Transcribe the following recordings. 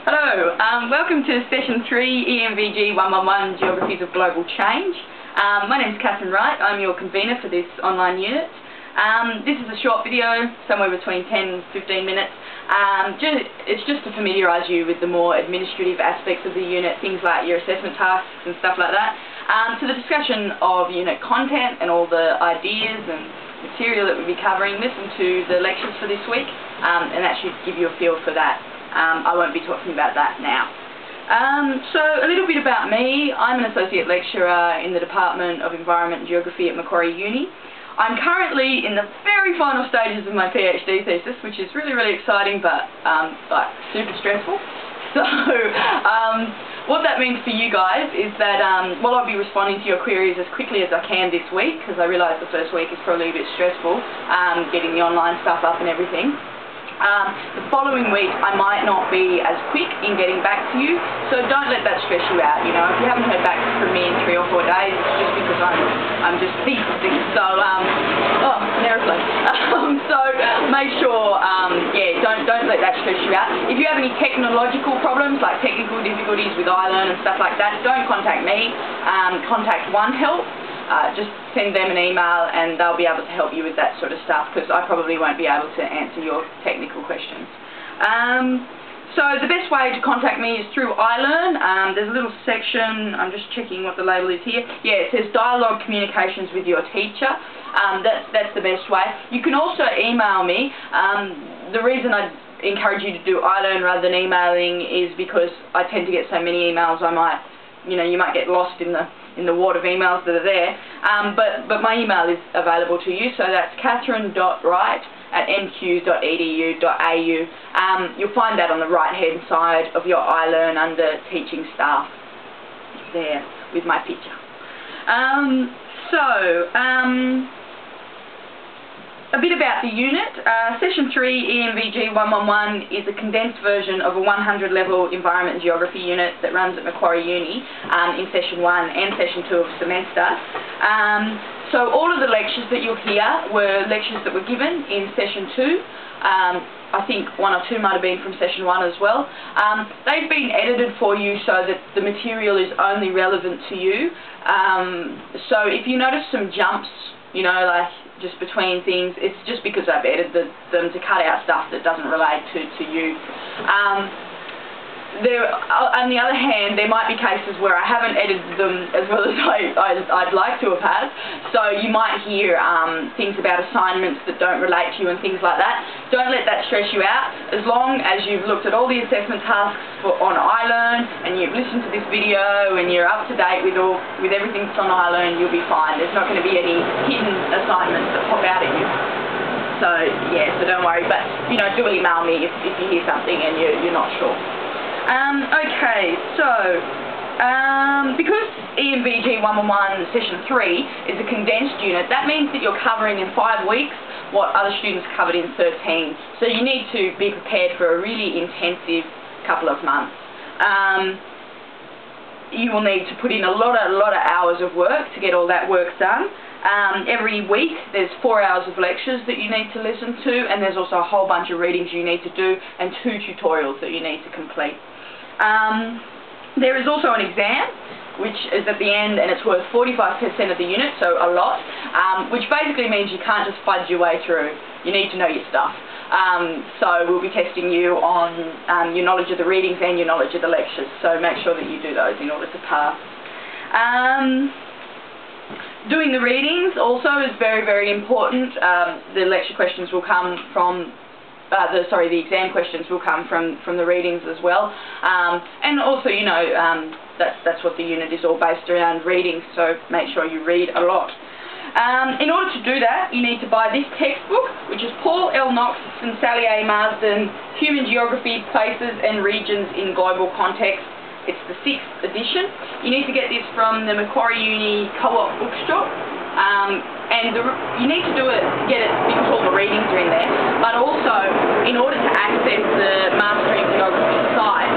Hello, welcome to Session 3 ENVG111 Geographies of Global Change. My name is Catherine Wright. I'm your convener for this online unit. This is a short video, somewhere between 10 and 15 minutes. It's just to familiarise you with the more administrative aspects of the unit, things like your assessment tasks and stuff like that. To the discussion of unit content and all the ideas and material that we'll be covering, listen to the lectures for this week, and that should give you a feel for that. I won't be talking about that now. So a little bit about me. I'm an associate lecturer in the Department of Environment and Geography at Macquarie Uni. I'm currently in the very final stages of my PhD thesis, which is really, really exciting, but like super stressful. So what that means for you guys is that while I'll be responding to your queries as quickly as I can this week, because I realise the first week is probably a bit stressful, getting the online stuff up and everything. The following week I might not be as quick in getting back to you, so don't let that stress you out. You know, if you haven't heard back from me in 3 or 4 days, it's just because I'm just thesising. So an aeroplane. So make sure, yeah, don't let that stress you out. If you have any technological problems, like technical difficulties with iLearn and stuff like that, don't contact me. Contact OneHelp. Just send them an email and they'll be able to help you with that sort of stuff, because I probably won't be able to answer your technical questions. So the best way to contact me is through iLearn. There's a little section, I'm just checking what the label is here. Yeah, it says dialogue communications with your teacher. That's the best way. You can also email me. The reason I encourage you to do iLearn rather than emailing is because I tend to get so many emails you might get lost in the wad of emails that are there. But my email is available to you, so that's catherine.wright@mq.edu.au. You'll find that on the right hand side of your iLearn under teaching staff there with my picture. A bit about the unit. Session 3 ENVG111 is a condensed version of a 100-level Environment and Geography unit that runs at Macquarie Uni in Session 1 and Session 2 of the semester. So all of the lectures that you'll hear were lectures that were given in Session 2. I think 1 or 2 might have been from Session 1 as well. They've been edited for you so that the material is only relevant to you. So if you notice some jumps, you know, like just between things, it's just because I've edited them to cut out stuff that doesn't relate to you. On the other hand, there might be cases where I haven't edited them as well as I'd like to have had, so you might hear things about assignments that don't relate to you and things like that. Don't let that stress you out. As long as you've looked at all the assessment tasks on iLearn and you've listened to this video and you're up to date with everything that's on iLearn, you'll be fine. There's not going to be any hidden assignments that pop out at you. So yeah, so don't worry. But you know, do email me if you hear something and you're not sure. Okay, so because ENVG111 Session 3 is a condensed unit, that means that you're covering in 5 weeks what other students covered in 13. So you need to be prepared for a really intensive couple of months. You will need to put in a lot of hours of work to get all that work done. Every week there's 4 hours of lectures that you need to listen to, and there's also a whole bunch of readings you need to do and 2 tutorials that you need to complete. There is also an exam which is at the end, and it's worth 45% of the unit, so a lot, which basically means you can't just fudge your way through. You need to know your stuff. So we'll be testing you on your knowledge of the readings and your knowledge of the lectures, so make sure that you do those in order to pass. Doing the readings also is very, very important. The lecture questions will come from, the exam questions will come from the readings as well. And also, you know, that's what the unit is all based around, readings, so make sure you read a lot. In order to do that, you need to buy this textbook, which is Paul L. Knox and Sally A. Marsden, Human Geography, Places and Regions in Global Context. It's the 6th edition. You need to get this from the Macquarie Uni Co-op bookshop. You need to get it because all the readings are in there, but also in order to access the Mastering Geography site,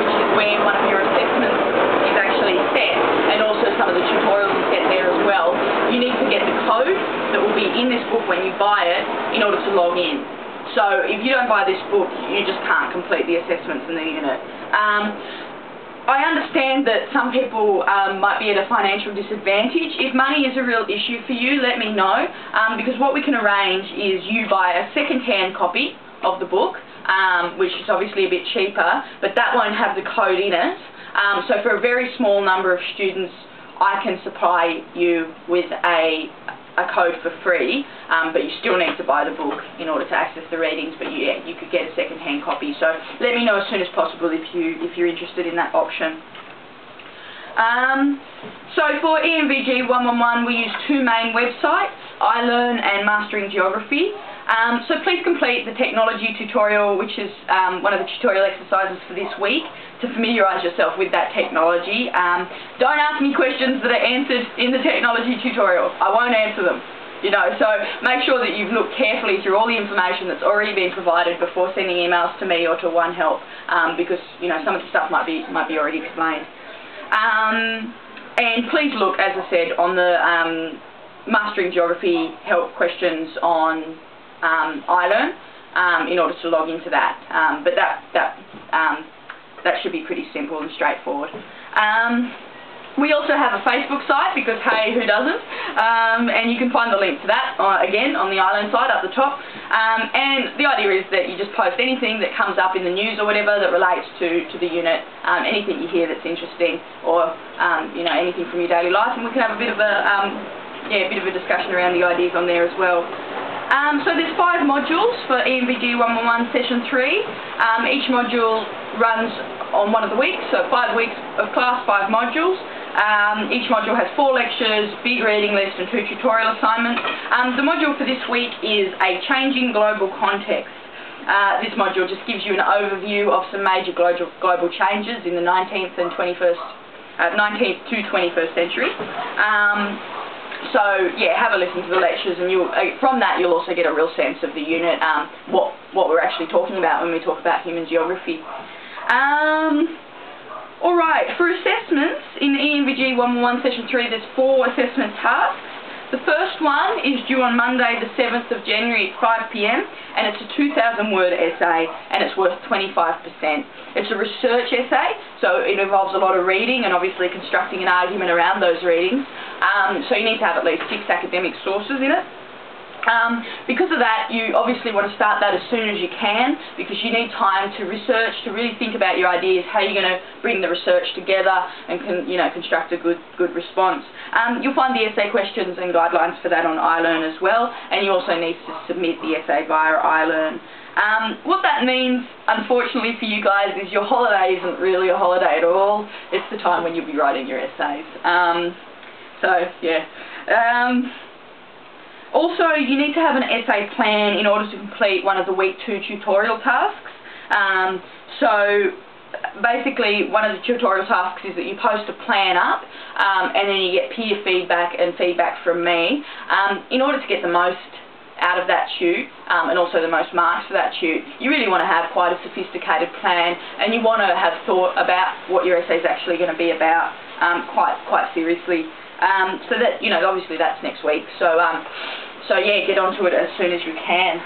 which is where one of your assessments is actually set, and also some of the tutorials are set there as well, you need to get the code that will be in this book when you buy it in order to log in. So if you don't buy this book, you just can't complete the assessments in the unit. I understand that some people might be at a financial disadvantage. If money is a real issue for you, let me know, because what we can arrange is you buy a second-hand copy of the book, which is obviously a bit cheaper, but that won't have the code in it. So for a very small number of students, I can supply you with a code for free, but you still need to buy the book in order to access the readings, but yeah, you could get a second-hand copy. So let me know as soon as possible if you're interested in that option. So for ENVG111 we use two main websites, iLearn and Mastering Geography. So please complete the technology tutorial, which is one of the tutorial exercises for this week, to familiarise yourself with that technology. Don't ask me questions that are answered in the technology tutorial. I won't answer them. You know, so make sure that you've looked carefully through all the information that's already been provided before sending emails to me or to One Help, because you know some of the stuff might be already explained. And please look, as I said, on the Mastering Geography help questions on iLearn in order to log into that. But that should be pretty simple and straightforward. We also have a Facebook site, because hey, who doesn't? And you can find the link to that again on the iLearn site up the top. And the idea is that you just post anything that comes up in the news or whatever that relates to the unit, anything you hear that's interesting, or you know, anything from your daily life, and we can have a bit of a discussion around the ideas on there as well. So there's 5 modules for ENVG111 Session 3. Each module runs on one of the weeks, so 5 weeks of class, 5 modules. Each module has 4 lectures, big reading list and 2 tutorial assignments. The module for this week is a changing global context. This module just gives you an overview of some major global changes in the 19th to 21st century. So yeah, have a listen to the lectures, and from that you'll also get a real sense of the unit, what we're actually talking about when we talk about human geography. Alright, for assessments in ENVG111 Session 3 there's 4 assessment tasks. The first one is due on Monday the 7th of January at 5 PM, and it's a 2,000 word essay, and it's worth 25%. It's a research essay, so it involves a lot of reading and obviously constructing an argument around those readings. So you need to have at least 6 academic sources in it. Because of that, you obviously want to start that as soon as you can, because you need time to research, to really think about your ideas, how you're going to bring the research together and construct a good response. You'll find the essay questions and guidelines for that on iLearn as well, and you also need to submit the essay via iLearn. What that means, unfortunately for you guys, is your holiday isn't really a holiday at all. It's the time when you'll be writing your essays. So yeah. Also, you need to have an essay plan in order to complete one of the week 2 tutorial tasks. So basically, one of the tutorial tasks is that you post a plan up, and then you get peer feedback and feedback from me. In order to get the most out of that shoot, and also the most marks for that shoot, you really want to have quite a sophisticated plan, and you want to have thought about what your essay is actually going to be about quite seriously. So that, you know, obviously that's next week. So yeah, get onto it as soon as you can.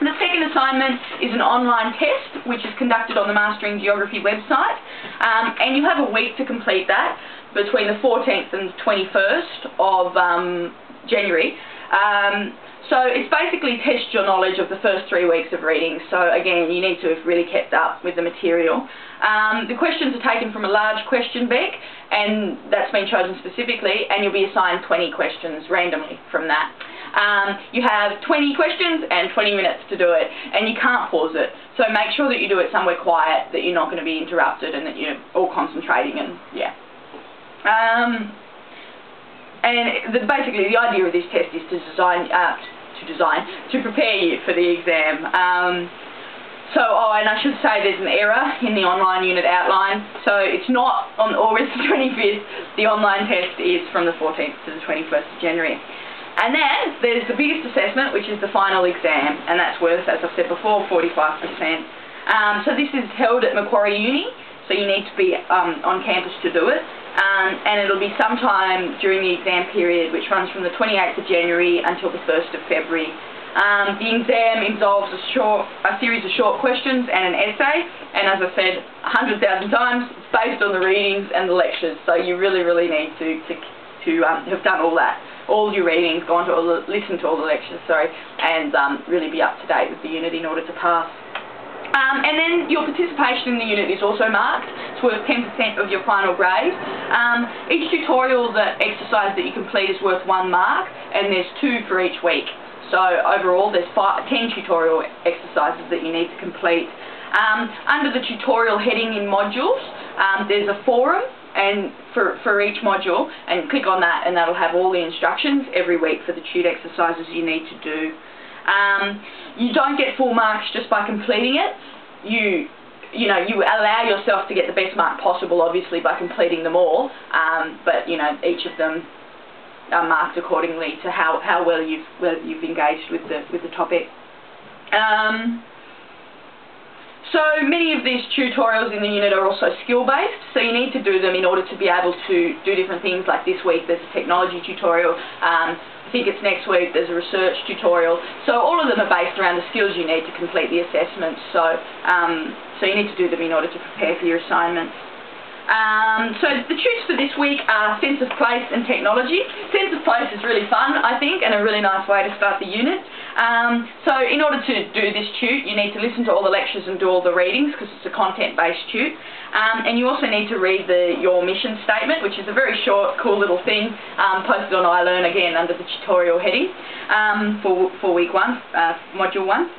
The second assignment is an online test, which is conducted on the Mastering Geography website, and you have a week to complete that between the 14th and 21st of January. So it's basically test your knowledge of the first 3 weeks of reading. So again, you need to have really kept up with the material. The questions are taken from a large question bank, and that's been chosen specifically, and you'll be assigned 20 questions randomly from that. You have 20 questions and 20 minutes to do it, and you can't pause it. So make sure that you do it somewhere quiet, that you're not going to be interrupted, and that you're all concentrating, and yeah. Basically the idea of this test is to prepare you for the exam. And I should say there's an error in the online unit outline, so it's not on August 25th, the online test is from the 14th to the 21st of January. And then there's the biggest assessment, which is the final exam, and that's worth, as I've said before, 45%. So this is held at Macquarie Uni, so you need to be on campus to do it. And it'll be sometime during the exam period, which runs from the 28th of January until the 1st of February. The exam involves a series of short questions and an essay, and as I said 100,000 times, it's based on the readings and the lectures, so you really need to have done all your readings, listen to all the lectures, and really be up to date with the unit in order to pass. And then your participation in the unit is also marked. It's worth 10% of your final grade. Each tutorial exercise that you complete is worth 1 mark, and there's 2 for each week. So overall there's 10 tutorial exercises that you need to complete. Under the tutorial heading in modules, there's a forum and for each module, and click on that and that'll have all the instructions every week for the tute exercises you need to do. You don't get full marks just by completing it. You allow yourself to get the best mark possible, obviously, by completing them all, but each of them are marked accordingly to how well you've engaged with the topic. So many of these tutorials in the unit are also skill-based, so you need to do them in order to be able to do different things. Like this week there's a technology tutorial, I think it's next week there's a research tutorial, so all of them are based around the skills you need to complete the assessments, so you need to do them in order to prepare for your assignments. So the tutes for this week are sense of place and technology. Sense of place is really fun, I think, and a really nice way to start the unit. So in order to do this tute, you need to listen to all the lectures and do all the readings, because it's a content-based tute. And you also need to read your mission statement, which is a very short, cool little thing, posted on iLearn again under the tutorial heading for week 1, module 1.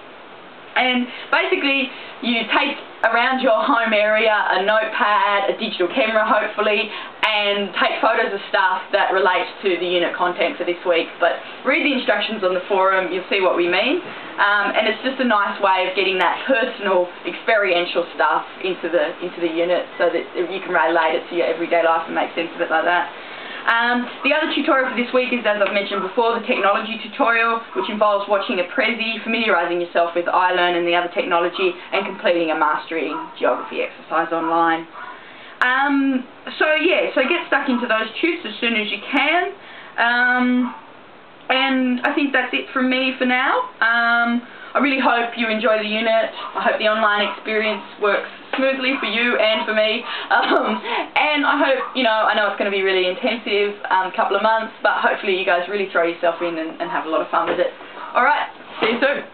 And basically you take around your home area a notepad, a digital camera hopefully, and take photos of stuff that relates to the unit content for this week. But read the instructions on the forum, you'll see what we mean, and it's just a nice way of getting that personal, experiential stuff into the unit so that you can relate it to your everyday life and make sense of it like that. The other tutorial for this week is, as I've mentioned before, the technology tutorial, which involves watching a Prezi, familiarising yourself with iLearn and the other technology, and completing a mastery geography exercise online. So get stuck into those tutes as soon as you can. And I think that's it from me for now. I really hope you enjoy the unit. I hope the online experience works smoothly for you and for me. And I hope, I know it's going to be really intensive, couple of months, but hopefully you guys really throw yourself in and have a lot of fun with it. Alright, see you soon.